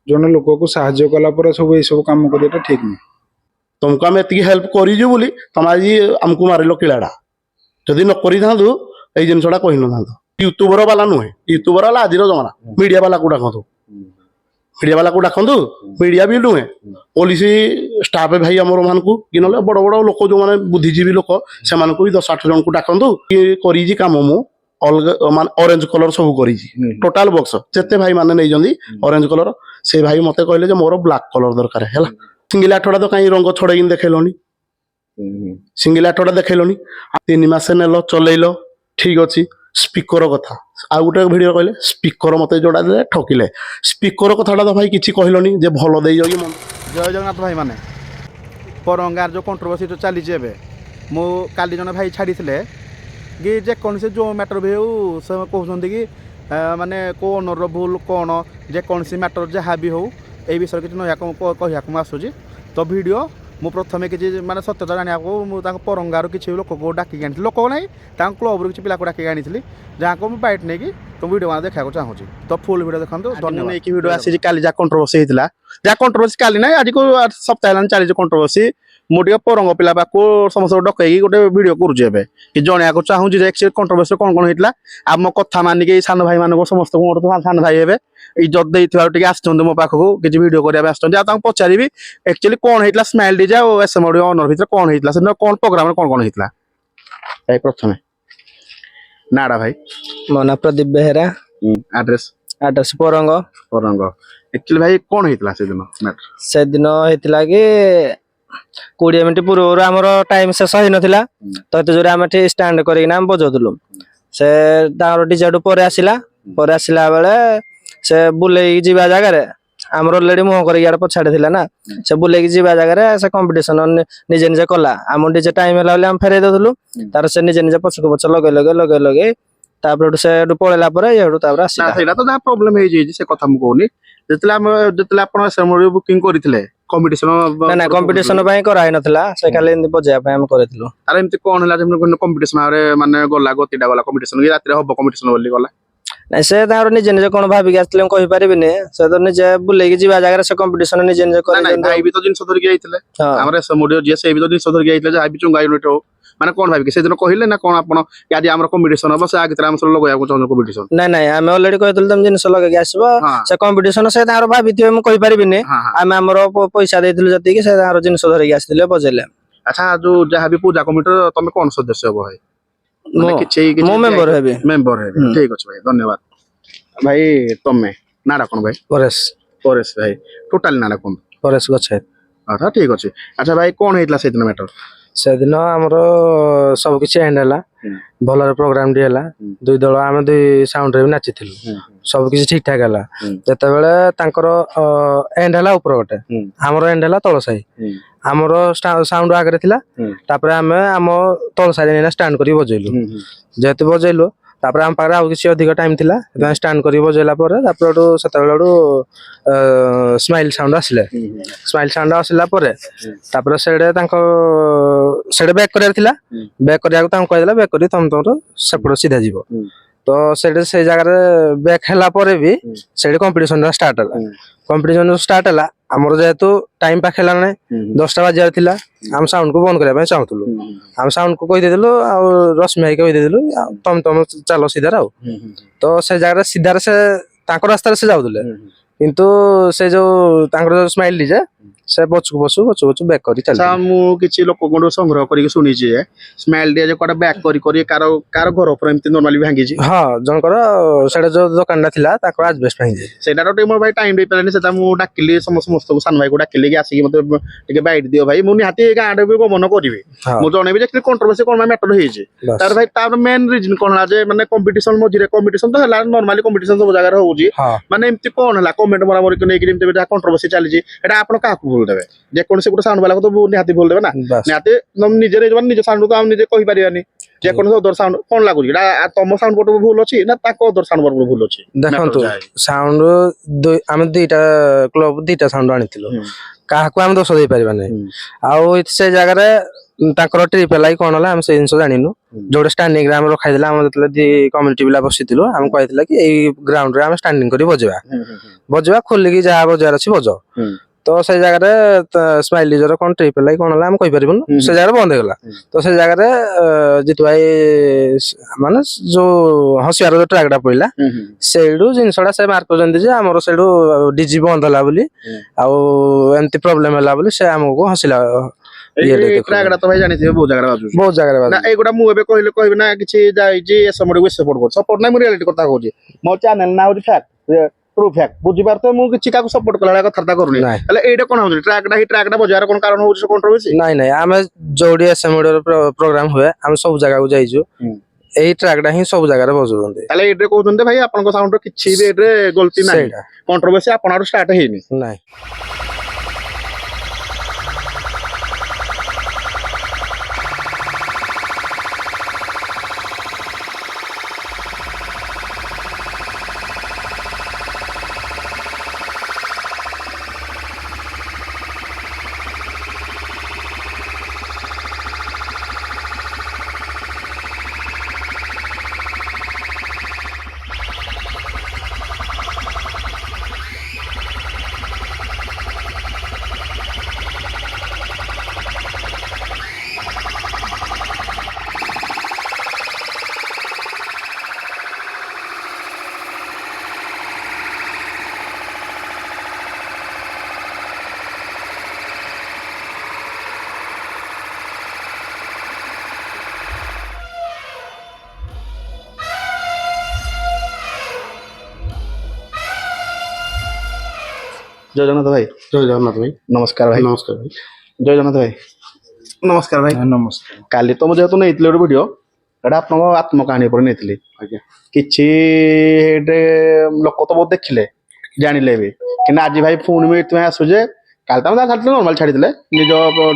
जन लोक को साहाय्य कला पर सब ये सब काम करिया ठीक नहीं तुमको आम एति हेल्प करूँ बोली तुम आज आमको मारिल किलाड़ा जदि न कर ये जिनसा कही न यूट्यूबर वाला नुहे यूट्यूबर वाला आज जमाना मीडिया वाला को डाकतु मीडिया वाला को डाकतु मीडिया भी नुहे पुलिस स्टाफ भाई आमर मान को कि ना बड़ बड़ लोक जो मैंने बुद्धिजीवी लोक से भी 10-8 जन को डाकतु कि कम मु अलग मान ऑरेंज कलर सब करी टोटाल बॉक्स जिते भाई माने नहीं ऑरेंज कलर से भाई मते कहले मोर ब्लैक कलर दरकार है सिंगल आठटा तो कहीं रंग छड़े देखलनी सिंगल आठटा देखलनी 3 मास नेल चलैल ठीक अच्छे स्पीकर कथा आ गोटे भिडियो कहले स्पीकर मत जोड़ा दे ठकिले स्पीकर कथाटा तो भाई किसी कहलनी जे भल दे जय जगन्नाथ भाई माने परंगार जो कंट्रोवर्सी जो चली मु काली जन भाई छाड़ी कि जेकोसी जो मैटर भी हो से कहते कि माने को ओनर भूल कौन जेकोसी मैटर जहाँ भी हो ये विषय किसी कहूँ आसूँ तो वीडियो मु प्रथम किसी माने सत्यता जाना मुझे परंगार किसी लोक को डाक आनी लोक ना क्लब किसी पिला डाक आनी जहाँ को मुझे बैठ नहीं तो वीडियो मैंने देखा चाहूँगी तो फुल वीडियो देखो धन्यवाद वीडियो आसी काली जहाँ कंट्रोवर्सी होता जहाँ कंट्रोवर्सी काली ना आज को सप्ताह चली कंट्रोवर्सी मुझे परंग पिला को समस्त डकई गोटे भिड करुचे कि जन चाहूँगी कंट्रोवर्सी कौन कौन होता आम कथा मानिक सान भाई मान समस्त सान भाई हे इज्जत देते आसुँच मो पाखक किसी भिड करने पचारि एक्चुअली कौन होता स्माइल डीजे और एसएम ऑडियो ओनर भर कौन होता से कौन प्रोग्राम कौन कौन होता प्रथम नाड़ा भाई मो ना प्रदीप बेहेरा एड्रेस एड्रेस परंग परंग एक्चुअली भाई कौन होता से दिन होता कि 20 मिनट पूर्व आमर टाइम शेष हो नाला तो ये जो आम स्टाण्ड कर बजाऊलु से डीजे पर आसला बेले से बुले जा जगार आमर अलरेडी मुह कर पछाड़ी ना से बुले जा जगार से कंपटीशन निजे निजे कला आम डीजे टाइम है फेरे देलु तार से निजे निजे पछक पछ लगे लगे लगे लगे से पलैला प्रोब्लेम से कथा मुझे कहूनी बुकिंग करते कंपटीशन ना कंपटीशन कराई नथिला से खाली बजाय आम करथिलु अरे एमती कौन होला कंपटीशन माने गला गतिटा गला कंपटीशन कि रात हम कंपटीशन बोली गला ना से निजे निजे कौन भाविक आसले कहि परिबिने से तो निजे बुले जा जगह से कंपटीशन निजे निजे कर भाई भी तो जिनस धरिक आइतले हमरे समोडियो जे से भी तो जिनस धरिक आइतले जे भी चुंगा यूनिट हो माने कौन भाविक से दिन कहले ना कौन आपण आज हमर कंपटीशन बस आगे तरा हम सब लगया को चाहू कंपटीशन ना ना हम ऑलरेडी कहतल तुम जिनस लगे आसबो से कंपटीशन से तार भाबिथिबे हम कहि परिबिने हम हमर पैसा देथिलु जति कि से तार जिनस धरिक आसिले बजेले अच्छा जो जहां भी पूजा कमिटी तमे कौन सदस्य हो भाई मो मेंबर हेबे ठीक अछि भाई धन्यवाद भाई तमे नाडा कोन भाई परेश भाई टोटल नाडा कोन परेश गछे अच्छा ठीक अछि अच्छा भाई कोन हेतला से दिन मैटर से दिन आमर सब किसी एंड है भल प्रोग्राम टी है 2 दल आम 2 साउंड रे नाची सब किसी ठीक ठाक है जिते बड़े एंड है ऊपर गोटे आमर एंड है तल साही आमर साउंड आगे थिला तापर आम आम तल साही स्टाण्ड कर बजेलु जेहेतु बजेलु तापर आम पाखे आउ किसी अधिक टाइम थिला स्टाण्ड कर बजेला स्माइल साउंड आसिले स्माइल साउंड आसला तापर सेडे बैक करार थिला बैक करिया कहला बैक कर तुम तुम सेपट सीधा जीव तो से जगह बैक है भी से कंपटीशन स्टार्ट है कंपटीशन स्टार्ट है आमर जेहेतु टाइम पाखे ना 10टा बाजार थिला आम साउंड को बंद करने चाहूलु आम साउंड को कहीदेलु आ रश्मि भाई कहीदेलु तुम तुम चलो सीधार आ तो से जगह सीधार से रास्तार से जाऊले किंतु से जो स्माइल डीजे से बचु बचु बचु बचु बैक करी चल किसी लोक संग्रह करके शुणी स्माइल डीजे कोटा बैक करी कार घर पर एमती नॉर्मली भांगी हां जनकर सेटा जो दुकानटा थिला ताको आज बेस्ट भांगी सेटा तो मोर भाई टाइम दे परनी सेटा मु डाकिली समस्त को सान भाई को डाकिली कि आसी मते टिके बाइट दियो भाई मु निहाती गांडे भी गमन करिवे मु जणेबी जे कंट्रोवर्सी कोन मैटर होई जे तार भाई तार मेन रीजन कोन ला जे माने कंपटीशन मझिरे कंपटीशन तो हला नॉर्मली कंपटीशन सब जगह होउजी माने एमती कोन हला कमेंट मरा मरी को नै कि एमती कंट्रोवर्सी चली जी एटा आपण का भूल देबे जे कोन से गुटे साउंड वाला को तो निहाती भूल देबे ना निहाती हम निजे निजे साउंड को हम निजे कहि परियानी जे कोन अदर साउंड कोन लागु एटा तम साउंड को भूल अछि ना ताको अदर साउंड को भूल अछि देखंतु साउंड हम 2टा क्लब 2टा साउंड आनिथिलो काहा को हम दोष दे परिबा नै आ से जगह रे ତାଙ୍କର ଟ୍ରିପ୍ ହେଲା କି କଣ ହେଲା ଆମେ ସେ ଜିନିଷ ଜାଣିନୁ। ଯୋଉଟା ଷ୍ଟାଣ୍ଡିଂ ରେ ଆମେ ରଖାଇଥିଲା ଆମର ଯେତେବେଳେ ଦି କମ୍ୟୁନିଟି ପିଲା ବସିଥିଲୁ ଆମେ କହିଥିଲା କି ଏଇ ଗ୍ରାଉଣ୍ଡ ରେ ଆମେ ଷ୍ଟାଣ୍ଡିଂ କରି ବଜେଇବା ଖୋଲିକି ଯାହା ବଜାବାର ଅଛି ବଜ। ତ ସେଇ ଜାଗାରେ ସ୍ମାଇଲିଜର କଣ ଟ୍ରିପ୍ ହେଲା କି କଣ ହେଲା ଆମେ କହିପାରିବୁନି, ସେ ଜାଗାରେ ବନ୍ଦ ହେଇଗଲା। ତ ସେ ଜାଗାରେ ଜିତୁ ଭାଇ ମାନେ ଯୋଉ ହସିବାର ଯୋଉ ଟ୍ରାକ୍ ଟା ପଡିଲା ସେଇଠୁ ଜିନିଷଟା ସେ ମାର୍କ କରିଛନ୍ତି ଯେ ଆମର ସେଇଠୁ ଡିଜି ବନ୍ଦ ହେଲା ବୋଲି ଆଉ ଏମିତି ପ୍ରୋବ୍ଲେମ ହେଲା ବୋଲି ସେ ଆମକୁ ହସିଲା। ଟ୍ରାକ୍ ତ ଭାଇ ଜାଣିଥିବେ ବହୁତ ଜାଗାରେ ବାଜୁଛି। ବହୁତ ଜାଗାରେ ନା ଏଇଗୁଟା ମୁଁ ଏବେ କହିବି ନା କିଛି ଯାଇଛି ଏସମୁଡକୁ ସପୋର୍ଟ କରୁଛି। ସପୋର୍ଟ ନାହିଁ, ମୁଁ ରିଆଲିଟି କଥା କହୁଛି। ମୋ ଚ୍ୟାନେଲ ନା ହଉଛି ଫ୍ୟାକ୍ଟ, ଟ୍ରୁ ଫ୍ୟାକ୍ଟ। ବୁଝିପାରୁଥିବେ ମୁଁ କିଛି କାହାକୁ ସପୋର୍ଟ କଲା ଭଳିଆ କଥାବାର୍ତ୍ତା କରୁନି। ହେଲେ ଏଇଟା କଣ ହଉଛି ଟ୍ରାକ୍ଟା ବଜାର କଣ କାରଣ ହଉଛି କଣ୍ଟ୍ରୋଭର୍ସି? ନାଇଁ ଆମେ ଯୋଉଠି ଏସଏମଡି ପ୍ରୋଗ୍ରାମ ହୁଏ ଆମେ ସବୁ ଜାଗାକୁ ଯାଇଛୁ। ଏଇ ଟ୍ରାକ୍ଟା ହିଁ ସବୁ ଜାଗାରେ ବଜଉଛନ୍ତି। ତାହେଲେ ଏଇଠି କହୁଛନ୍ତି ଭାଇ ଆପଣଙ୍କ ସାଉଣ୍ଡ କିଛି ବି ଏଇଠି ଗଲତି ନାହିଁ, କଣ୍ଟ୍ରୋଭର୍ସି ଆପଣ ଆଡୁ ଷ୍ଟାର୍ଟ ହେଇନି। ନାଇଁ ଜୟ ଜଗନ୍ନାଥ ଭାଇ। ଜୟ ଜଗନ୍ନାଥ ଭାଇ। ନମସ୍କାର ଭାଇ। ନମସ୍କାର ଭାଇ। ଜୟ ଜଗନ୍ନାଥ ଭାଇ। ନମସ୍କାର ଭାଇ। ନମସ୍କାର। କାଲି ତ ମୁଁ ଯେହେତୁ ନେଇଥିଲି ଗୋଟେ ଭିଡ଼ିଓ, ଏଇଟା ଆପଣଙ୍କ ଆତ୍ମକାହାଣୀ ଉପରେ ନେଇଥିଲି। ଆଜ୍ଞା। କିଛି ଏଇଠି ଲୋକ ତ ବହୁତ ଦେଖିଲେ ଜାଣିଲେ ବି, କିନ୍ତୁ ଆଜି ଭାଇ ପୁଣି ମୁଁ ଏଥିପାଇଁ ଆସୁଛେ। କାଲି ତ ଆମେ ଛାଡ଼ିଥିଲେ ନର୍ମାଲ ଛାଡ଼ିଥିଲେ ନିଜ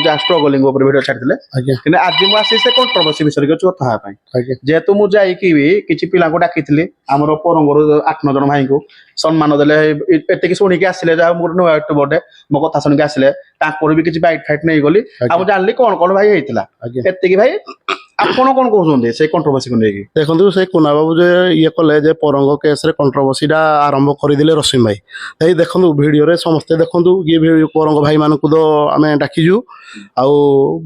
ଯାହା ଷ୍ଟ୍ରଗଲିଂ ଉପରେ ଭିଡ଼ିଓ ଛାଡ଼ିଥିଲେ, କିନ୍ତୁ ଆଜି ମୁଁ ଆସି ସେ କଣ୍ଟ୍ରୋଭର୍ସି ବିଷୟରେ କିଛି କଥା ହେବା ପାଇଁ। ଯେହେତୁ ମୁଁ ଯାଇକି ବି କିଛି ପିଲାଙ୍କୁ ଡାକିଥିଲି ଆମର ପରଙ୍ଗରୁ 8-9 ଜଣ ଭାଇଙ୍କୁ ସମ୍ମାନ ଦେଲେ, ଏତିକି ଶୁଣିକି ଆସିଲେ ଯାହା ମୁଁ ଗୋଟେ ନୂଆ ୟୁଟ୍ୟୁବରଟେ ମୋ କଥା ଶୁଣିକି ଆସିଲେ, ତାଙ୍କର ବି କିଛି ବାଇଟ୍ ଫାଇଟ୍ ନେଇଗଲି ଆଉ ମୁଁ ଜାଣିଲି କଣ କଣ ଭାଇ ହେଇଥିଲା। ଏତିକି ଭାଇ ଆପଣ କଣ କହୁଛନ୍ତି ସେଇ କଣ୍ଟ୍ରୋଭର୍ସିକୁ ନେଇକି? ଦେଖନ୍ତୁ ସେ କୁନା ବାବୁ ଯେ ଇଏ କଲେ ଯେ ପରଙ୍ଗ କେସ୍ରେ କଣ୍ଟ୍ରୋଭର୍ସିଟା ଆରମ୍ଭ କରିଦେଲେ ରସିମ ଭାଇ। ଭାଇ ଦେଖନ୍ତୁ ଭିଡ଼ିଓରେ ସମସ୍ତେ ଦେଖନ୍ତୁ ଇଏ ପରଙ୍ଗ ଭାଇମାନଙ୍କୁ ତ ଆମେ ଡାକିଛୁ ଆଉ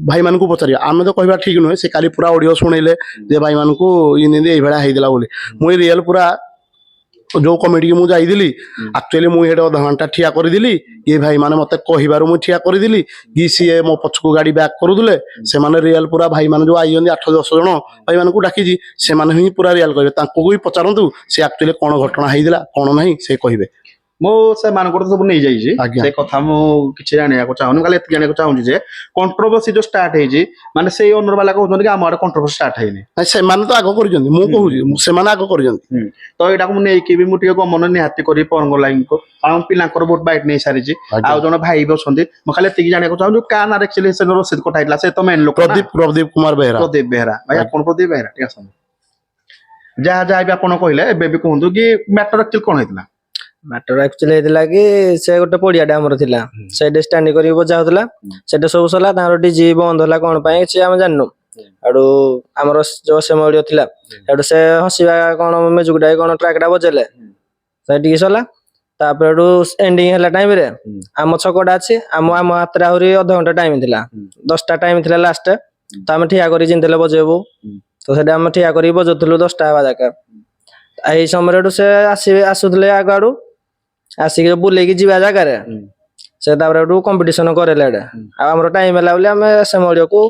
ଭାଇମାନଙ୍କୁ ପଚାରିବା। ଆମେ ତ କହିବା ଠିକ୍ ନୁହେଁ, ସେ କାଲି ପୁରା ଅଡ଼ିଓ ଶୁଣେଇଲେ ଯେ ଭାଇମାନଙ୍କୁ ଏମିତି ଏଇଭଳିଆ ହେଇଥିଲା ବୋଲି। ମୁଁ ରିଏଲ୍ ପୁରା ଯୋଉ କମିଟିକି ମୁଁ ଯାଇଥିଲି ଆକ୍ଚୁଆଲି ମୁଁ ଏଇଠି ଅଧଘଣ୍ଟା ଠିଆ କରିଦେଲି। ଇଏ ଭାଇମାନେ ମତେ କହିବାରୁ ମୁଁ ଠିଆ କରିଦେଲି କି ସିଏ ମୋ ପଛକୁ ଗାଡ଼ି ବ୍ୟାକ୍ କରୁଥିଲେ। ସେମାନେ ରିଏଲ୍ ପୁରା ଭାଇମାନେ ଯୋଉ ଆଇଛନ୍ତି 8-10 ଜଣ ଭାଇମାନଙ୍କୁ ଡାକିଛି, ସେମାନେ ହିଁ ପୁରା ରିଏଲ୍ କହିବେ। ତାଙ୍କୁ ବି ପଚାରନ୍ତୁ ସେ ଆକ୍ଚୁଆଲି କଣ ଘଟଣା ହେଇଥିଲା କଣ ନାହିଁ ସେ କହିବେ। ମୁଁ ସେମାନଙ୍କର ସବୁ ନେଇଯାଇଛି, ସେ କଥା ମୁଁ କିଛି ଜାଣିବାକୁ ଚାହୁଁନି। ଖାଲି ଏତିକି ଜାଣିବାକୁ ଚାହୁଁଛି ଯେ କଣ୍ଟ୍ରୋଭର୍ସି ଯୋଉ ଷ୍ଟାର୍ଟ ହେଇଛି, ମାନେ ସେଇ ଓନର ବାଲା କହୁଛନ୍ତି କି ଆମ ଆଡେ କଣ୍ଟ୍ରୋଭର୍ସି ଷ୍ଟାର୍ଟ ହେଇନି। ସେମାନେ ତ ଆଗ କରିଛନ୍ତି, ମୁଁ କହୁଛି ସେମାନେ ଆଗ କରିଛନ୍ତି। ତ ଏଇଟାକୁ ମୁଁ ନେଇକି ବି ମୁଁ ଟିକେ ଗମନ ନିହାତି କରି ପରଙ୍ଗ ଲାଇନକୁ, କାରଣ ପିଲାଙ୍କର ବହୁତ ବାଇଟ୍ ନେଇ ସାରିଛି। ଆଉ ଜଣେ ଭାଇ ବି ଅଛନ୍ତି, ମୁଁ ଖାଲି ଏତିକି ଜାଣିବାକୁ ଚାହୁଁଛି କା ନାଁରେ ଆକ୍ଚୁଆଲି ସେ ରସିଦ କଟା ହେଇଥିଲା। ସେ ତ ମେନ୍ ଲୋକ ପ୍ରଦୀପ କୁମାର ବେହେରା। ପ୍ରଦୀପ ବେହେରା ଭାଇ, ଆପଣ ପ୍ରଦୀପ ବେହେରା ଟିକେ ଆସନ୍ତୁ। ଯାହା ବି ଆପଣ କହିଲେ ଏବେ ବି କୁହନ୍ତୁ କି ମ୍ୟାଟର ଆକ୍ଚୁଆଲି କଣ ହେଇଥିଲା? ମ୍ୟାଟର ଆକ୍ଚୁଆଲି ହେଇଥିଲା କି ସେ ଗୋଟେ ପଡିଆଟେ ଆମର ଥିଲା, ସେଇଠି ଷ୍ଟାଣ୍ଡି କରିକି ବଜା ହଉଥିଲା। ସେଠି ସବୁ ସରିଲା, ତାଙ୍କର ଡିଜି ବନ୍ଦ ହେଲା କଣ ପାଇଁ କିଛି ଆମେ ଜାଣିନୁ। ଆଡୁ ଆମର ଯୋଉ ସେମ ଅଡିଓ ଥିଲା ସେଠୁ ସେ ହସିବା କଣ ମ୍ୟୁଜିକଟା କଣ ଟ୍ରାକଟା ବଜେଇଲେ, ସେଠିକି ସରିଲା। ତାପରେ ଏଠୁ ଏଣ୍ଡିଂ ହେଲା ଟାଇମରେ ଆମ ଛକଟା ଅଛି, ଆମ ହାତରେ ଆହୁରି ଅଧଘଣ୍ଟା ଟାଇମ ଥିଲା, 10ଟା ଟାଇମ ଥିଲା ଲାଷ୍ଟ। ତ ଆମେ ଠିଆ କରି ଚିନ୍ତିଲେ ବଜେଇବୁ, ତ ସେଠି ଆମେ ଠିଆ କରିକି ବଜଉଥିଲୁ 10ଟା ହେବା ଯାକେ। ଏଇ ସମୟରେ ସେ ଆସୁଥିଲେ ଆଗ ଆଡୁ ଆସିକି ବୁଲେଇକି ଯିବା ଜାଗାରେ ସେ ତାପରେ ଏଠୁ କମ୍ପିଟିସନ କରେଇଲେ ଏଡେ। ଆଉ ଆମର ଟାଇମ ହେଲା ବୋଲି ଆମେ ସେମଳିକୁ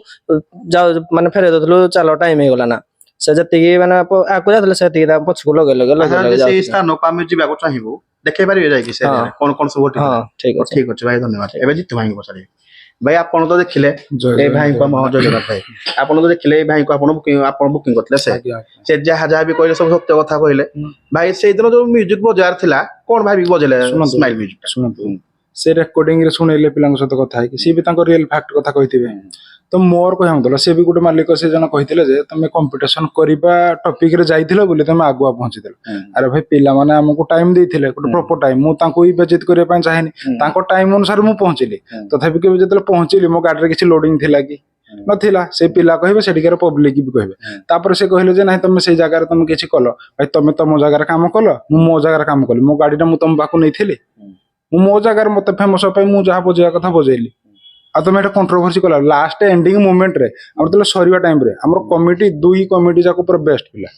ଯାଉ ମାନେ ଫେରେଇ ଦଉଥିଲୁ, ଚାଲ ଟାଇମ ହେଇଗଲା ନା। ସେ ଯେତିକି ମାନେ ଆଗକୁ ଯାଉଥିଲେ ସେତିକି ତା ପଛକୁ ଲଗେଇ ସେଇ ସ୍ଥାନକୁ ଆମେ ଯିବାକୁ ଚାହିଁବୁ, ଦେଖେଇ ପାରିବେ ଯାଇକି ସେ କଣ କଣ ସବୁ ଠିକ ଅଛି ଭାଇ, ଧନ୍ୟବାଦ। ଏବେ ଜିତୁ ଭାଇଙ୍କୁ ପଚାରିବେ। ଭାଇ ଆପଣ ତ ଦେଖିଲେ ଏଇ ଭାଇଙ୍କୁ, ଜୟ ଜଗନ୍ନାଥ ଭାଇ, ଆପଣ ତ ଦେଖିଲେ ଏଇ ଭାଇଙ୍କୁ ଆପଣ ବୁକିଂ କରିଥିଲେ। ସେ ଯାହା ବି କହିଲେ ସବୁ ସତ୍ୟ କଥା କହିଲେ। ଭାଇ ସେଇଦିନ ଯୋଉ ମ୍ୟୁଜିକ ବଜାର ଥିଲା କଣ ଭାବିକି ବଜେଇଲେ? ସ୍ମାଇଲ ମ୍ୟୁଜିକ ଶୁଣନ୍ତୁ, ସେ ରେକର୍ଡିଂ ରେ ଶୁଣେଇଲେ ପିଲାଙ୍କ ସହିତ କଥା ହେଇକି, ସିଏ ବି ତାଙ୍କ ରିଏଲ ଫ୍ୟାକ୍ଟ କଥା କହିଥିବେ। ତ ମୋର କହିବା ମତଲବ ସେ ବି ଗୋଟେ ମାଲିକ, ସେ ଜଣ କହିଥିଲେ ଯେ ତମେ କମ୍ପିଟିସନ କରିବା ଟପିକ ରେ ଯାଇଥିଲ ବୋଲି ତମେ ଆଗୁଆ ପହଞ୍ଚିଥିଲ। ଆରେ ଭାଇ ପିଲାମାନେ ଆମକୁ ଟାଇମ ଦେଇଥିଲେ, ଗୋଟେ ପ୍ରପର ଟାଇମ। ମୁଁ ତାଙ୍କୁ ବି ବେଜିତ କରିବା ପାଇଁ ଚାହେଁନି, ତାଙ୍କ ଟାଇମ ଅନୁସାରେ ମୁଁ ପହଞ୍ଚିଲି। ତଥାପି କେବେ ଯେତେବେଳେ ପହଞ୍ଚିଲି ମୋ ଗାଡିରେ କିଛି ଲୋଡିଂ ଥିଲା କି ନଥିଲା ସେ ପିଲା କହିବେ ସେଠିକାର ପବ୍ଲିକ ବି କହିବେ ତାପରେ ସେ କହିଲେ ଯେ ନାଇଁ ତମେ ସେଇ ଜାଗାରେ ତମେ କିଛି କଲ ଭାଇ ତମେ ତମ ଜାଗାରେ କାମ କଲ ମୁଁ ମୋ ଜାଗାରେ କାମ କଲି ମୋ ଗାଡିଟା ମୁଁ ତମ ପାଖକୁ ନେଇଥିଲି ମୁଁ ମୋ ଜାଗାରେ ମତେ ଫେମସ ପାଇଁ ମୁଁ ଯାହା ବଜେଇବା କଥା ବଜେଇଲି ଆଉ ତମେ ଏଟା କଣ୍ଟ୍ରୋଭର୍ସି କଲା ଲାଷ୍ଟ ଏଣ୍ଡିଂ ମୁଭମେଣ୍ଟରେ ଆମର ଯେତେବେଳେ ସରିବା ଟାଇମରେ ଆମର କମିଟି ଦୁଇ କମିଟି ଯାକ ପୁରା ବେଷ୍ଟ ପିଲା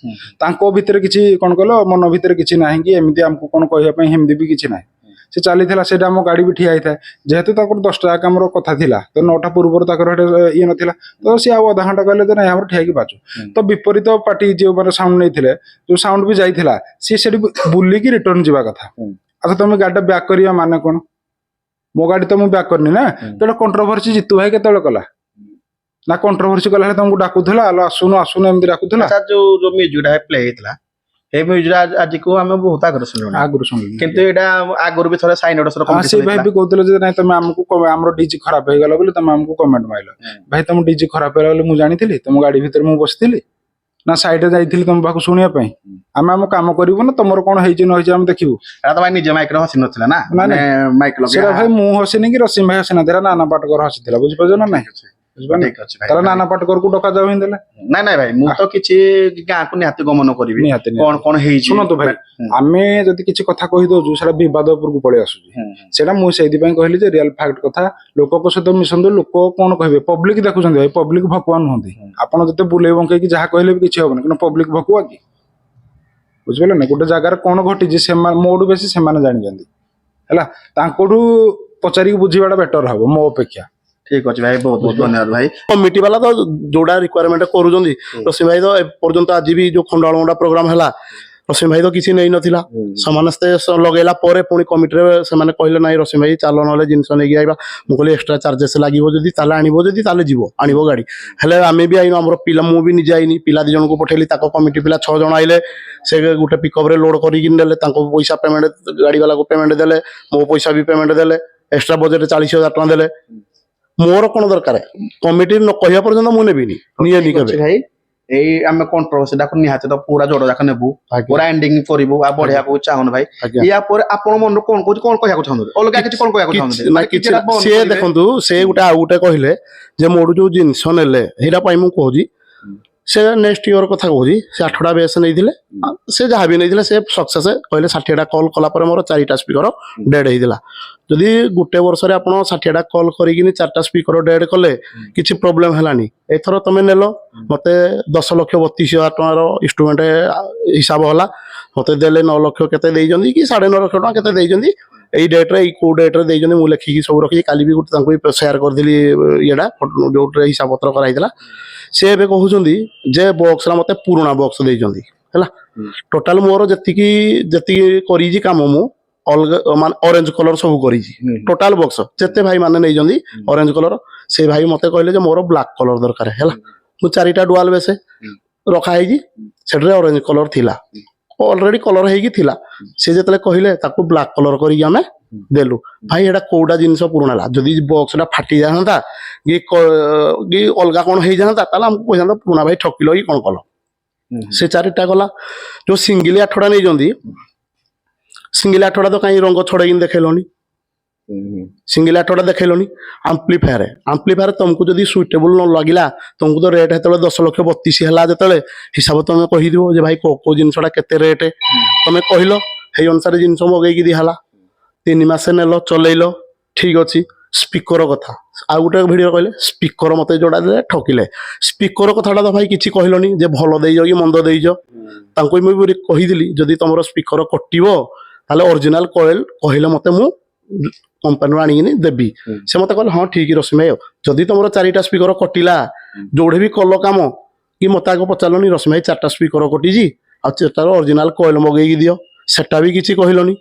ତାଙ୍କ ଭିତରେ କିଛି କଣ କହିଲ ମନ ଭିତରେ କିଛି ନାହିଁ କି ଏମିତି ଆମକୁ କଣ କହିବା ପାଇଁ ସେମିତି ବି କିଛି ନାହିଁ ସେ ଚାଲିଥିଲା ସେଇଟା ଆମ ଗାଡି ବି ଠିଆ ହେଇଥାଏ ଯେହେତୁ ତାଙ୍କର 10ଟା ଯାକ ଆମର କଥା ଥିଲା ତ 9ଟା ପୂର୍ବରୁ ତାଙ୍କର ଇଏ ନଥିଲା ତ ସିଏ ଆଉ ଅଧା ଘଣ୍ଟା କହିଲେ ଯେ ନାଇଁ ଆମର ଠିଆ ହେଇକି ବାଜୁ ତ ବିପରୀତ ପାର୍ଟି ଯେଉଁମାନେ ସାଉଣ୍ଡ ନେଇଥିଲେ ଯୋଉ ସାଉଣ୍ଡ ବି ଯାଇଥିଲା ସିଏ ସେଠି ବୁଲିକି ରିଟର୍ନ ଯିବା କଥା ଆଚ୍ଛା ତମେ ଗାଡିଟା ବ୍ୟାକ୍ କରିବା ମାନେ କଣ ମୋ ଗାଡି ତ ମୁଁ ବ୍ୟାକ୍ କରିନି ନା ତ ଏଟା କଣ୍ଟ୍ରୋଭର୍ସି ଜିତୁ ଭାଇ କେତେବେଳେ କଲା ନା କଣ୍ଟ୍ରୋଭର୍ସି କଲା ହେଲେ ତମକୁ ଡାକୁଥିଲା ଆଲୋ ଆସୁନ ଏମିତି ଡାକୁଥିଲା ଆଚ୍ଛା ଯୋଉ ମ୍ୟୁଜିକଟା ପ୍ଲେ ହେଇଥିଲା এই মিউজিক ଆଜିକୁ ଆମେ ବହୁତ ଆଗରୁ ଶୁଣିଲୁଣି ଆଗରୁ ଶୁଣିଲି କିନ୍ତୁ ଏଇଟା ଆଗରୁ ବି ଥରେ ସାଇନ୍ ଅର୍ଡର ସେ ଭାଇ ବି କହୁଥିଲେ ଯେ ନାଇଁ ତମେ ଆମକୁ ଆମର ଡିଜି ଖରାପ ହେଇଗଲା ବୋଲି ତମେ ଆମକୁ କମେଣ୍ଟ ମାଇଲ ଭାଇ ତମ ଡିଜି ଖରାପ ହେଇଗଲା ବୋଲି ମୁଁ ଜାଣିଥିଲି ତମ ଗାଡି ଭିତରେ ମୁଁ ବସିଥିଲି ନା ସାଇଡରେ ଯାଇଥିଲି ତମ ପାଖକୁ ଶୁଣିବା ପାଇଁ ଆମେ ଆମ କାମ କରିବୁ ନା ତମର କଣ ହେଇଛି ନ ହେଇଛି ଆମେ ଦେଖିବୁ ଏଟା ତ ଭାଇ ନିଜେ ମାଇକ୍ରେ ହସି ନଥିଲା ନା ମାନେ ମାଇକ୍ ସେଟା ଭାଇ ମୁଁ ହସିନି କି ରସିମ ଭାଇ ହସି ନଥିଲା ନାନା ପାଟକର ହସିଥିଲା ବୁଝିପାରୁଛ ନା ନାଇଁ ବୁଝିପାରୁନି ଠିକ ଅଛି ଭାଇ ତାହେଲେ ନାନା ପାଟକରକୁ ଡକାଯାଉ ହିଁ ଦେଲେ ନାଇଁ ନାଇଁ ଭାଇ ମୁଁ ତ କିଛି ଗାଁକୁ ନିହାତି ଗମନ କରିବି ନିହାତି କଣ କଣ ହେଇଛି ଶୁଣନ୍ତୁ ଭାଇ ଆମେ ଯଦି କିଛି କଥା କହିଦଉଛୁ ସେଟା ବିବାଦ ଉପରକୁ ପଳେଇ ଆସୁଛି ସେଇଟା ମୁଁ ସେଇଥିପାଇଁ କହିଲି ଯେ ରିଅଲ ଫ୍ୟାକ୍ଟ କଥା ଲୋକଙ୍କ ସହିତ ମିଶନ୍ତୁ ଲୋକ କଣ କହିବେ ପବ୍ଲିକ ଦେଖୁଛନ୍ତି ଭାଇ ପବ୍ଲିକ ଭକୁଆ ନୁହନ୍ତି ଆପଣ ଯେତେ ବୁଲେଇ ବଙ୍କେଇକି ଯାହା କହିଲେ ବି କିଛି ହବନି କିନ୍ତୁ ପବ୍ଲିକ ଭକୁଆ କି ବୁଝିପାରିଲେ ନା ଗୋଟେ ଜାଗାରେ କଣ ଘଟିଛି ସେମାନେ ମୋଠୁ ବେଶୀ ସେମାନେ ଜାଣିଛନ୍ତି ହେଲା ତାଙ୍କଠୁ ପଚାରିକି ବୁଝିବାଟା ବେଟର ହବ ମୋ ଅପେକ୍ଷା ଠିକ ଅଛି ଭାଇ ବହୁତ ବହୁତ ଧନ୍ୟବାଦ ଭାଇ କମିଟି ବାଲା ତ ଯୋଉଟା ରିକ୍ୱାରମେଣ୍ଟ କରୁଛନ୍ତି ରସିମ ଭାଇ ତ ଏପର୍ଯ୍ୟନ୍ତ ଆଜି ବି ଯୋଉ ଖଣ୍ଡାଳୁଣ୍ଡା ପ୍ରୋଗ୍ରାମ ହେଲା ରସିମ ଭାଇ ତ କିଛି ନେଇନଥିଲା ସମସ୍ତେ ଲଗେଇଲା ପରେ ପୁଣି କମିଟିରେ ସେମାନେ କହିଲେ ନାଇଁ ରସିମ ଭାଇ ଚାଲ ନହେଲେ ଜିନିଷ ନେଇକି ଆଇବା ମୁଁ କହିଲି ଏକ୍ସଟ୍ରା ଚାର୍ଜେସ୍ ଲାଗିବ ଯଦି ତାହେଲେ ଆଣିବ ଯଦି ତାହେଲେ ଯିବ ଆଣିବ ଗାଡି ହେଲେ ଆମେ ବି ଆଇନୁ ଆମର ପିଲା ମୁଁ ବି ନିଜେ ଆଇନି ପିଲା 2 ଜଣଙ୍କୁ ପଠେଇଲି ତାଙ୍କ କମିଟି ପିଲା 6 ଜଣ ଆଇଲେ ସେ ଗୋଟେ ପିକଅପରେ ଲୋଡ କରିକି ନେଲେ ତାଙ୍କୁ ପଇସା ପେମେଣ୍ଟ ଗାଡି ବାଲାକୁ ପେମେଣ୍ଟ ଦେଲେ ମୋ ପଇସା ବି ପେମେଣ୍ଟ ଦେଲେ ଏକ୍ସଟ୍ରା ବଜେଟ 40,000 ଟଙ୍କା ଦେଲେ ମୋର କଣ ଦରକାର କମିଟି ନ କହିବା ପର୍ଯ୍ୟନ୍ତ ମୁଁ ନେବିନି ନିଏନି କେବେ ଭାଇ ଏଇ ଆମେ କଣ୍ଟ୍ରୋଭର୍ସିଟାକୁ ନିହାତି ତ ପୁରା ଜୋର ଯାକ ନେବୁ ପୁରା ଏଣ୍ଡିଂ କରିବୁ ଆଉ ବଢିବାକୁ ଚାହୁଁନୁ ଭାଇ ୟା ପରେ ଆପଣ ମନରୁ କଣ କହୁଛି କଣ କହିବାକୁ ଚାହୁଁଛନ୍ତି ଅଲଗା କିଛି କଣ କହିବାକୁ ଚାହୁଁଛନ୍ତି ସିଏ ଦେଖନ୍ତୁ ସେ ଗୋଟେ ଆଉ ଗୋଟେ କହିଲେ ଯେ ମୋଠୁ ଯୋଉ ଜିନିଷ ନେଲେ ସେଇଟା ପାଇଁ ମୁଁ କହୁଛି ସେ ନେକ୍ସଟ ଇୟର କଥା କହୁଛି ସେ 8ଟା ବେସ୍ ନେଇଥିଲେ ସେ ଯାହା ବି ନେଇଥିଲେ ସେ ସକ୍ସେସ୍ କହିଲେ 60ଟା କଲ୍ କଲା ପରେ ମୋର 4ଟା ସ୍ପିକର ଡେଡ୍ ହେଇଥିଲା ଯଦି ଗୋଟେ ବର୍ଷରେ ଆପଣ 60ଟା କଲ୍ କରିକିନି 4ଟା ସ୍ପିକର ଡେଡ୍ କଲେ କିଛି ପ୍ରୋବ୍ଲେମ ହେଲାନି ଏଥର ତମେ ନେଲ ମତେ 10,32,000 ଟଙ୍କାର ଇନଷ୍ଟ୍ରୁମେଣ୍ଟ ହିସାବ ହେଲା ମତେ ଦେଲେ 9 ଲକ୍ଷ କେତେ ଦେଇଛନ୍ତି କି 9.5 ଲକ୍ଷ ଟଙ୍କା କେତେ ଦେଇଛନ୍ତି ଏଇ ଡେଟ୍ରେ ଏଇ କୋଉ ଡେଟ୍ରେ ଦେଇଛନ୍ତି ମୁଁ ଲେଖିକି ସବୁ ରଖିଛି କାଲି ବି ଗୋଟେ ତାଙ୍କୁ ସେୟାର କରିଦେଲି ଇଏଟା ଯୋଉଥିରେ ହିସାବ ପତ୍ର କରାହେଇଥିଲା ସେ ଏବେ କହୁଛନ୍ତି ଯେ ବକ୍ସଟା ମତେ ପୁରୁଣା ବକ୍ସ ଦେଇଛନ୍ତି ହେଲା ଟୋଟାଲ ମୋର ଯେତିକି କରିଛି କାମ ମୁଁ ଅଲଗା ମାନେ ଅରେଞ୍ଜ କଲର ସବୁ କରିଛି ଟୋଟାଲ ବକ୍ସ ଯେତେ ଭାଇ ମାନେ ନେଇଛନ୍ତି ଅରେଞ୍ଜ କଲର ସେ ଭାଇ ମତେ କହିଲେ ଯେ ମୋର ବ୍ଲାକ୍ କଲର ଦରକାର ହେଲା ମୁଁ 4ଟା ଡୁଆଲ ବେସ୍ ରଖା ହେଇଛି ସେଠାରେ ଅରେଞ୍ଜ କଲର ଥିଲା ଅଲରେଡି କଲର ହେଇକି ଥିଲା ସେ ଯେତେବେଳେ କହିଲେ ତାକୁ ବ୍ଲାକ୍ କଲର କରିକି ଆମେ ଦେଲୁ ଭାଇ ଏଟା କୋଉଟା ଜିନିଷ ପୁରୁଣା ହେଲା ଯଦି ବକ୍ସଟା ଫାଟି ଯାଆନ୍ତା କି ଅଲଗା କଣ ହେଇଯାଆନ୍ତା ତାହେଲେ ଆମକୁ କହିଥାନ୍ତା ପୁରୁଣା ଭାଇ ଠକିଲ କି କଣ କଲ ସେ 4ଟା ଗଲା ଯୋଉ ସିଙ୍ଗିଲ 8ଟା ନେଇଛନ୍ତି ସିଙ୍ଗିଲ 8ଟା ତ କାହିଁ ରଙ୍ଗ ଛଡେଇକି ଦେଖେଇଲନି ସିଙ୍ଗିଲ 8ଟା ଦେଖେଇଲନି ଆମ୍ପ୍ଲିଫାୟାର ତମକୁ ଯଦି ସୁଇଟେବୁଲ ନ ଲାଗିଲା ତମକୁ ତ ରେଟ୍ ହେତେବେଳେ 10,32,000 ହେଲା ଯେତେବେଳେ ହିସାବ ତମେ କହିଦିବ ଯେ ଭାଇ କୋଉ ଜିନିଷଟା କେତେ ରେଟ୍ ତମେ କହିଲ ସେଇ ଅନୁସାରେ ଜିନିଷ ମଗେଇକି ଦିଆହେଲା 3 ମାସ ନେଲ ଚଲେଇଲ ଠିକ ଅଛି ସ୍ପିକର କଥା ଆଉ ଗୋଟେ ଭିଡିଓ କହିଲେ ସ୍ପିକର ମତେ ଯୋଉଟା ଦେଲେ ଠକିଲେ ସ୍ପିକର କଥାଟା ତ ଭାଇ କିଛି କହିଲନି ଯେ ଭଲ ଦେଇଛ କି ମନ୍ଦ ଦେଇଛ ତାଙ୍କୁ ମୁଁ ବି କହିଥିଲି ଯଦି ତମର ସ୍ପିକର କଟିବ ତାହେଲେ ଅରିଜିନାଲ କଏଲ କହିଲେ ମତେ ମୁଁ କମ୍ପାନୀରୁ ଆଣିକିନି ଦେବି ସେ ମତେ କହିଲେ ହଁ ଠିକ ରସିମ ଭାଇ ଯଦି ତମର 4ଟା ସ୍ପିକର କଟିଲା ଯୋଉଠି ବି କଲ କାମ କି ମତେ ଆଗ ପଚାରିଲନି ରସିମ ଭାଇ 4ଟା ସ୍ପିକର କଟିଛି ଆଉ 4ଟାର ଅରିଜିନାଲ କଏଲ ମଗେଇକି ଦିଅ ସେଟା ବି କିଛି କହିଲନି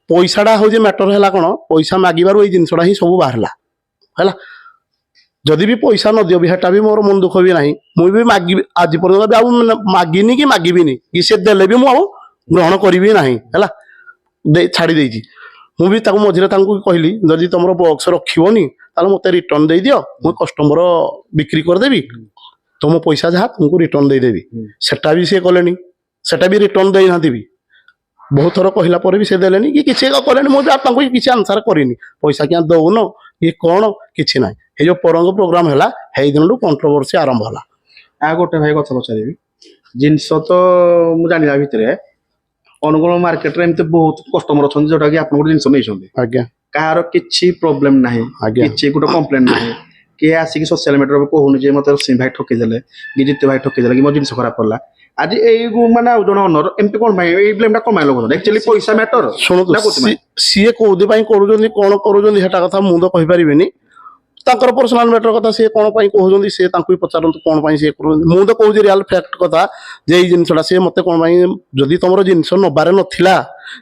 ପଇସାଟା ହଉଛି ମ୍ୟାଟର ହେଲା କଣ ପଇସା ମାଗିବାରୁ ଏଇ ଜିନିଷଟା ହିଁ ସବୁ ବାହାରିଲା ହେଲା ଯଦି ବି ପଇସା ନ ଦିଅ ବି ସେଟା ବି ମୋର ମନ ଦୁଃଖ ବି ନାହିଁ ମୁଁ ବି ମାଗିବି ଆଜି ପର୍ଯ୍ୟନ୍ତ ବି ଆଉ ମାଗିନି କି ମାଗିବିନି କି ସେ ଦେଲେ ବି ମୁଁ ଆଉ ଗ୍ରହଣ କରିବି ନାହିଁ ହେଲା ଛାଡି ଦେଇଛି ମୁଁ ବି ତାକୁ ମଝିରେ ତାଙ୍କୁ କହିଲି ଯଦି ତମର ବକ୍ସ ରଖିବନି ତାହେଲେ ମତେ ରିଟର୍ନ ଦେଇଦିଅ ମୁଁ କଷ୍ଟମର ବିକ୍ରି କରିଦେବି ତମ ପଇସା ଯାହା ତୁମକୁ ରିଟର୍ନ ଦେଇଦେବି ସେଟା ବି ସିଏ କଲେନି ସେଟା ବି ରିଟର୍ନ ଦେଇନାହାନ୍ତି ବି ବହୁତ ଥର କହିଲା ପରେ ବି ସେ ଦେଲେନି କି କିଛି କଲେନି ମୁଁ ତାଙ୍କୁ କିଛି ଆନ୍ସର କରିନି ପଇସା କିଆ ଦଉନ ଇଏ କ'ଣ କିଛି ନାହିଁ। ଏଇ ଯୋଉ ପରଙ୍ଗ ପ୍ରୋଗ୍ରାମ ହେଲା ସେଇ ଦିନଠୁ କଣ୍ଟ୍ରୋଭର୍ସି ଆରମ୍ଭ ହେଲା। ଆଉ ଗୋଟେ ଭାଇ କଥା ପଚାରିବି, ଜିନିଷ ତ ମୁଁ ଜାଣିଲା ଭିତରେ ଅନୁଗୁଳ ମାର୍କେଟରେ ଏମିତି ବହୁତ କଷ୍ଟମର ଅଛନ୍ତି ଯୋଉଟା କି ଆପଣ ଗୋଟେ ଜିନିଷ ନେଇଛନ୍ତି, ଆଜ୍ଞା କାହାର କିଛି ପ୍ରୋବ୍ଲେମ ନାହିଁ, ଆଜ୍ଞା କିଛି ଗୋଟେ କମ୍ପ୍ଲେନ ନାହିଁ, କିଏ ଆସିକି ସୋସିଆଲ ମିଡିଆରେ କହୁନି ଯେ ମତେ ରସିମ ଭାଇ ଠକିଦେଲେ କି ଜିତୁ ଭାଇ ଠକିଦେଲେ କି ମୋ ଜିନିଷ ଖରାପ ପଡିଲା। ଆଜି ଏଇ ମାନେ ଆଉ ଜଣେ ଅନର ଏମିତି କ'ଣ ପାଇଁ ଏଇ ବ୍ଲେମଟା କ'ଣ ପାଇଁ ଲଗାଉଛନ୍ତି? ଆକ୍ଚୁଆଲି ପଇସା ମ୍ୟାଟର ଶୁଣନ୍ତୁ, ନା କୋଉଥିପାଇଁ? ସିଏ କୋଉଥିପାଇଁ କରୁଛନ୍ତି କ'ଣ କରୁଛନ୍ତି ସେଟା କଥା ମୁଁ ତ କହିପାରିବିନି। ତାଙ୍କର ପର୍ସନାଲ ମ୍ୟାଟର କଥା, ସିଏ କ'ଣ ପାଇଁ କହୁଛନ୍ତି ସିଏ ତାଙ୍କୁ ବି ପଚାରନ୍ତୁ କ'ଣ ପାଇଁ ସିଏ କରୁଛନ୍ତି। ମୁଁ ତ କହୁଛି ରିଆଲ ଫ୍ୟାକ୍ଟ କଥା ଯେ ଏଇ ଜିନିଷଟା ସିଏ ମତେ କ'ଣ ପାଇଁ, ଯଦି ତମର ଜିନିଷ ନବାରେ ନଥିଲା,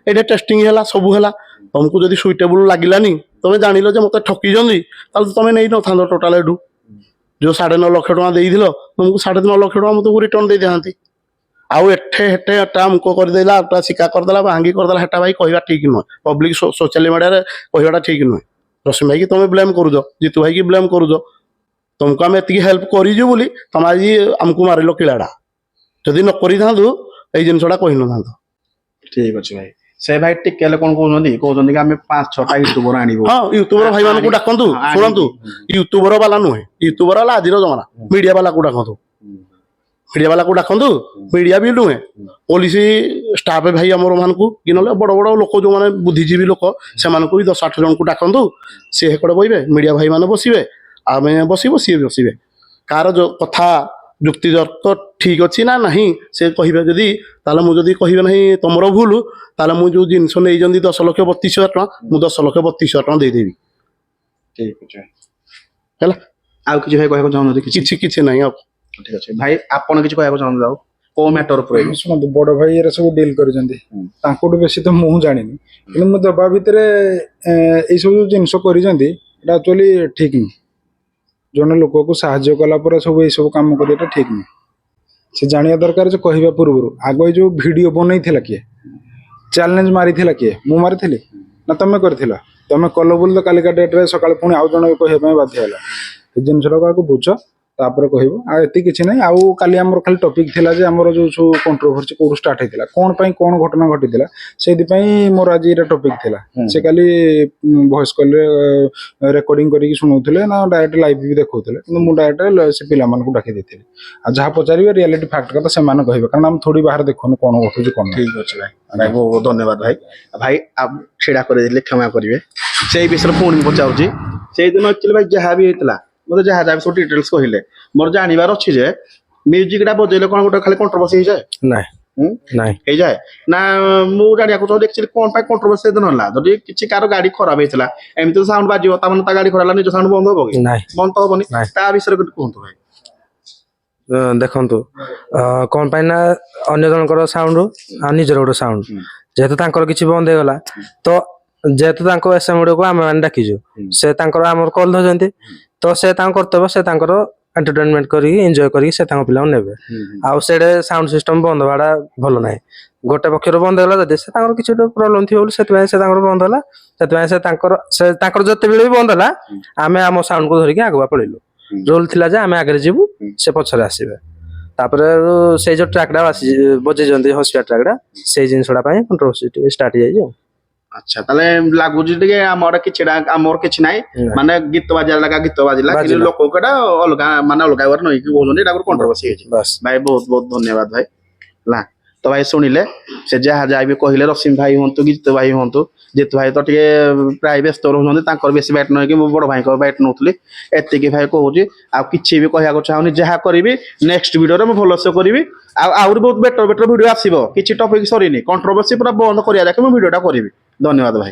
ଏଇଟା ଟେଷ୍ଟିଂ ହେଲା ସବୁ ହେଲା, ତମକୁ ଯଦି ସୁଇଟେବୁଲ ଲାଗିଲାନି, ତମେ ଜାଣିଲ ଯେ ମତେ ଠକିଛନ୍ତି, ତାହେଲେ ତମେ ନେଇନଥାନ୍ତ ଟୋଟାଲ ଏଠୁ। ଯୋଉ 9.5 ଲକ୍ଷ ଟଙ୍କା ଦେଇଥିଲ, ତମକୁ 9.5 ଲକ୍ଷ ଟଙ୍କା ମୁଁ ତମକୁ ରିଟର୍ନ ଦେଇଥାନ୍ତି। ଆଉ ଏଠେ ହେଠେ ଏଟା ଅଙ୍କ କରିଦେଲା, ଏଟା ଶିକା କରିଦେଲା, ଭାଙ୍ଗି କରିଦେଲା, ହେଟା ଭାଇ କହିବା ଠିକ ନୁହେଁ। ପବ୍ଲିକ ସୋସିଆଲ ମିଡ଼ିଆରେ କହିବାଟା ଠିକ ନୁହେଁ। ରସିମ ଭାଇକି ତମେ ବ୍ଲେମ୍ କରୁଛ, ଜିତୁ ଭାଇକି ବ୍ଲେମ୍ କରୁଛ। ତମକୁ ଆମେ ଏତିକି ହେଲ୍ପ କରିଛୁ ବୋଲି ତମେ ଆଜି ଆମକୁ ମାରିଲ କିଳାଟା। ଯଦି ନ କରିଥାନ୍ତୁ ଏଇ ଜିନିଷଟା କହିନଥାନ୍ତ। ଠିକ ଅଛି ଭାଇ। ସେ ଭାଇ ଟିକେ ହେଲେ କ'ଣ କହୁଛନ୍ତି କି ଆମେ 5-6ଟା ୟୁଟ୍ୟୁବର ଆଣିବୁ। ହଁ, ୟୁଟ୍ୟୁବର ଭାଇମାନଙ୍କୁ ଡାକନ୍ତୁ। ଶୁଣନ୍ତୁ, ୟୁଟ୍ୟୁବର ବାଲା ନୁହେଁ, ୟୁଟ୍ୟୁବର ହେଲା ଆଜିର ଜମାନା, ମିଡିଆ ବାଲାକୁ ଡାକନ୍ତୁ। ମିଡିଆ ବାଲାକୁ ଡାକନ୍ତୁ, ମିଡିଆ ବି ନୁହେଁ, ପୋଲିସ ଷ୍ଟାଫ ଭାଇ ଆମର ମାନଙ୍କୁ କି ନହେଲେ ବଡ ବଡ ଲୋକ ଯୋଉମାନେ ବୁଦ୍ଧିଜୀବୀ ଲୋକ ସେମାନଙ୍କୁ ବି 10-8 ଜଣଙ୍କୁ ଡାକନ୍ତୁ। ସିଏ ହେକଡେ ବଇବେ, ମିଡିଆ ଭାଇ ମାନେ ବସିବେ, ଆମେ ବସିବୁ, ସିଏ ବସିବେ। କାହାର ଯୋଉ କଥା ଯୁକ୍ତିତର୍କ ଠିକ ଅଛି ନା ନାହିଁ ସେ କହିବେ। ଯଦି ତାହେଲେ ମୁଁ ଯଦି କହିବେ ନାହିଁ ତମର ଭୁଲ, ତାହେଲେ ମୁଁ ଯୋଉ ଜିନିଷ ନେଇଛନ୍ତି 10,32,000 ଟଙ୍କା, ମୁଁ 10,32,000 ଟଙ୍କା ଦେଇଦେବି। ଠିକ ଅଛି ହେଲା, ଆଉ କିଛି ଭାଇ କହିବାକୁ ଚାହୁଁଛନ୍ତି? କିଛି କିଛି ନାହିଁ ଆଉ। ଠିକ ଅଛି ଭାଇ, ଆପଣ କିଛି କହିବାକୁ ଚାହୁଁଛନ୍ତି? ଆଉ କୋଉ ମ୍ୟାଟର ଉପରେ? ଶୁଣନ୍ତୁ, ବଡ ଭାଇ ଏରା ସବୁ ଡିଲ୍ କରିଛନ୍ତି, ତାଙ୍କଠୁ ବେଶୀ ତ ମୁଁ ଜାଣିନି, କିନ୍ତୁ ମୁଁ ଦବା ଭିତରେ ଏଇ ସବୁ ଯୋଉ ଜିନିଷ କରିଛନ୍ତି ଏଇଟା ଆକ୍ଚୁଆଲି ଠିକ ନୁହେଁ। ଜଣେ ଲୋକକୁ ସାହାଯ୍ୟ କଲା ପରେ ସବୁ ଏଇ ସବୁ କାମ କରିବାଟା ଠିକ ନୁହେଁ। ସେ ଜାଣିବା ଦରକାର ଯେ କହିବା ପୂର୍ବରୁ ଆଗ ଏଇ ଯୋଉ ଭିଡିଓ ବନେଇଥିଲା କିଏ, ଚ୍ୟାଲେଞ୍ଜ ମାରିଥିଲା କିଏ, ମୁଁ ମାରିଥିଲି ନା ତମେ କରିଥିଲ? ତମେ କଲ ବୋଲି ତ କାଲିକା ଡେଟ୍ରେ ସକାଳେ ପୁଣି ଆଉ ଜଣେ କହିବା ପାଇଁ ବାଧ୍ୟ ହେଲା। ଏ ଜିନିଷଟାକୁ ଆଗ ବୁଝ, ତାପରେ କହିବ। ଆଉ ଏତିକି କିଛି ନାହିଁ। ଆଉ କାଲି ଆମର ଖାଲି ଟପିକ୍ ଥିଲା ଯେ ଆମର ଯୋଉ ସବୁ କଣ୍ଟ୍ରୋଭର୍ସି କୋଉଠୁ ଷ୍ଟାର୍ଟ ହେଇଥିଲା, କ'ଣ ପାଇଁ କ'ଣ ଘଟଣା ଘଟିଥିଲା, ସେଇଥିପାଇଁ ମୋର ଆଜି ଏଇଟା ଟପିକ୍ ଥିଲା। ସେ କାଲି ଭଏସ୍ କଲରେ ରେକର୍ଡିଂ କରିକି ଶୁଣଉଥିଲେ ନା ଡାଇରେକ୍ଟ ଲାଇଭ୍ ବି ଦେଖଉଥିଲେ, କିନ୍ତୁ ମୁଁ ଡାଇରେକ୍ଟ ସେ ପିଲାମାନଙ୍କୁ ଡାକି ଦେଇଥିଲି। ଆଉ ଯାହା ପଚାରିବେ ରିଆଲିଟି ଫ୍ୟାକ୍ଟ କଥା ସେମାନେ କହିବେ, କାରଣ ଆମେ ଥୋଡ଼ି ବାହାରେ ଦେଖୁନୁ କ'ଣ ଘଟୁଛି କ'ଣ ନାହିଁ। ଠିକ ଅଛି ଭାଇ, ଭାଇ ବହୁତ ବହୁତ ଧନ୍ୟବାଦ ଭାଇ। ଭାଇ ଛିଡ଼ା କରିଦେଲେ କ୍ଷମା କରିବେ। ସେଇ ବିଷୟରେ ପୁଣି ପଚାରୁଛି, ସେଇଦିନ ଆକ୍ଚୁଆଲି ଭାଇ ଯାହା ବି ହେଇଥିଲା ମତେ ଯାହା ଯାହା ସବୁ ଡିଟେଲ୍ସ କହିଲେ, ମୋର ଜାଣିବାର ଅଛି ଯେ ମ୍ୟୁଜିକଟା ବଜେଇଲେ କ'ଣ ଗୋଟେ ଖାଲି କଣ୍ଟ୍ରୋଭର୍ସି ହେଇଯାଏ? ନାଇଁ ନାଇଁ ହେଇଯାଏ ନା? ମୁଁ ଜାଣିବାକୁ ଚାହୁଁଛି ଆକ୍ଚୁଆଲି କ'ଣ ପାଇଁ କଣ୍ଟ୍ରୋଭର୍ସି ସେଦିନ ହେଲା। ଯଦି କିଛି କାହାର ଗାଡି ଖରାପ ହେଇଥିଲା, ଏମିତି ସାଉଣ୍ଡ ବାଜିବ, ତାମାନେ ତା ଗାଡି ଖରାପ ହେଲା, ନିଜ ସାଉଣ୍ଡ ବନ୍ଦ ହବ କି? ନାଇଁ ବନ୍ଦ ତ ହବନି। ନାଇଁ। ତା ବିଷୟରେ ଗୋଟେ କୁହନ୍ତୁ ଭାଇ। ଦେଖନ୍ତୁ, କ'ଣ ପାଇଁ ନା ଅନ୍ୟ ଜଣଙ୍କର ସାଉଣ୍ଡ ଆଉ ନିଜର ଗୋଟେ ସାଉଣ୍ଡ, ଯେହେତୁ ତାଙ୍କର କିଛି ବନ୍ଦ ହେଇଗଲା, ତ ଯେହେତୁ ତାଙ୍କ ଏସଏମଡିଓକୁ ଆମେ ମାନେ ଡାକିଛୁ, ସେ ତାଙ୍କର ଆମର କଲ୍ ଧରିଛନ୍ତି, ତ ସେ ତାଙ୍କ କର୍ତ୍ତବ୍ୟ, ସେ ତାଙ୍କର ଏଣ୍ଟରଟେନମେଣ୍ଟ କରିକି ଏନ୍ଜୟ କରିକି ସେ ତାଙ୍କ ପିଲାଙ୍କୁ ନେବେ। ଆଉ ସେଠି ସାଉଣ୍ଡ ସିଷ୍ଟମ ବନ୍ଦ ହବାଟା ଭଲ ନାହିଁ। ଗୋଟେ ପକ୍ଷରୁ ବନ୍ଦ ହେଲା, ଯଦି ସେ ତାଙ୍କର କିଛି ଗୋଟେ ପ୍ରୋବ୍ଲେମ ଥିବ ବୋଲି ସେଥିପାଇଁ ସେ ତାଙ୍କର ବନ୍ଦ ହେଲା। ସେଥିପାଇଁ ସେ ତାଙ୍କର ଯେତେବେଳେ ବି ବନ୍ଦ ହେଲା, ଆମେ ଆମ ସାଉଣ୍ଡକୁ ଧରିକି ଆଗୁଆ ପଳେଇଲୁ। ରୁଲ ଥିଲା ଯେ ଆମେ ଆଗରେ ଯିବୁ, ସେ ପଛରେ ଆସିବେ। ତାପରେ ସେଇ ଯୋଉ ଟ୍ରାକଟା ବଜେଇଛନ୍ତି ହସିବା ଟ୍ରାକଟା, ସେଇ ଜିନିଷଟା ପାଇଁ କଣ୍ଟ୍ରୋଭର୍ସି ଟିକେ ଷ୍ଟାର୍ଟ ହେଇଯାଇଛି ଆଉ। ଆଚ୍ଛା, ତାହେଲେ ଲାଗୁଛି ଟିକେ ଆମର କିଛି ନାହିଁ, ମାନେ ଗୀତ ବାଜିଲା ଲାଗା ଗୀତ ବାଜିଲା, କିନ୍ତୁ ଲୋକ ଏଟା ଅଲଗା ମାନେ ଅଲଗା ୱାର ନେଇକି କହୁଛନ୍ତି, ଏଟା କଣ୍ଟ୍ରୋଭର୍ସି ହେଇଛି। ଭାଇ ବହୁତ ବହୁତ ଧନ୍ୟବାଦ ଭାଇ। ହେଲା ତ ଭାଇ, ଶୁଣିଲେ ସେ ଯାହା ଯାହା ବି କହିଲେ, ରସିମ ଭାଇ ହୁଅନ୍ତୁ, ଜିତୁ ଭାଇ ହୁଅନ୍ତୁ, ଜିତୁ ଭାଇ ତ ଟିକେ ପ୍ରାୟ ବ୍ୟସ୍ତ ରହୁଛନ୍ତି, ତାଙ୍କର ବେଶୀ ବ୍ୟାଟ୍ ନୁହେଁ କି ମୁଁ ବଡ ଭାଇଙ୍କ ବ୍ୟାଟ୍ ନଉଥିଲି। ଏତିକି ଭାଇ କହୁଛି, ଆଉ କିଛି ବି କହିବାକୁ ଚାହୁଁନି। ଯାହା କରିବି ନେକ୍ସଟ ଭିଡିଓରେ ମୁଁ ଭଲସେ କରିବି, ଆଉ ଆହୁରି ବହୁତ ବେଟର ଭିଡିଓ ଆସିବ। କିଛି ଟପିକ ସରିନି, କଣ୍ଟ୍ରୋଭର୍ସି ପୁରା ବନ୍ଦ କରିବା ଯାକେ ମୁଁ ଭିଡିଓଟା କରିବି। ଧନ୍ୟବାଦ ଭାଇ।